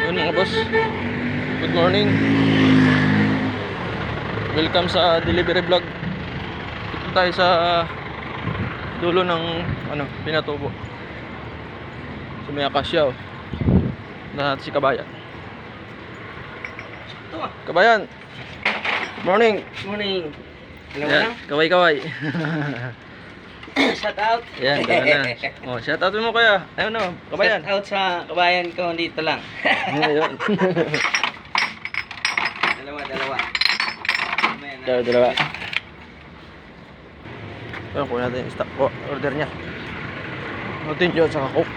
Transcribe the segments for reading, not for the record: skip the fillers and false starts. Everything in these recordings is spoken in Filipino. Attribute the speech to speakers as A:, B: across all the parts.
A: Yun mga boss, good morning. Welcome sa delivery vlog. Dito tayo sa dulo ng Pinatubo. Sa may Akasya na si Kabayan. Kabayan, good morning.
B: Morning. Hello
A: Yan,
B: lang.
A: kaway-kaway.
B: Shout out.
A: Yan, gano'n na. Oh, shout out mo kaya. Ayun no, Kabayan.
B: Shout out sa kabayan ko dito lang.
A: Ayun.
B: Dalawa. Mamaya na.
A: Dalawa. Ayun, kunin natin yung stock ko. Order niya. Natin yun sa Coke.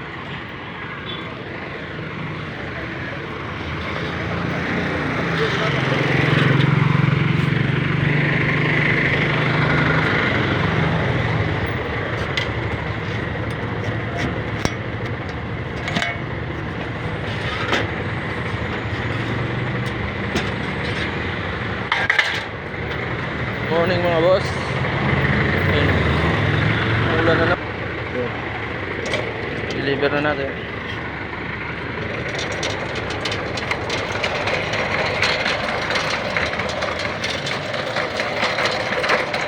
A: Morning mga boss. Ayun. Ulan na. Deliver na natin.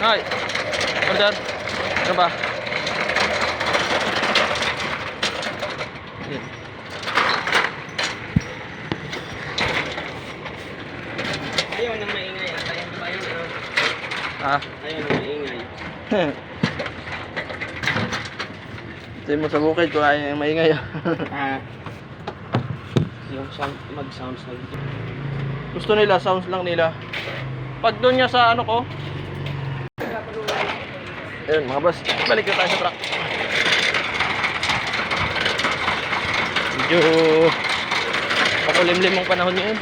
A: Hi. Order. Ano ba? Yan.
B: Ayaw nang maingay. Ayaw na ba yun?
A: Ah.
B: Ayaw nang maingay.
A: Ito mo sa bukid kung ayaw yung maingay.
B: Yung sound, mag-sounds lang.
A: Gusto nila, sounds lang nila. Pag doon niya sa ano ko. Ayun mga boss, balik na tayo sa truck. Medyo pakulimlim ang panahon niya yun.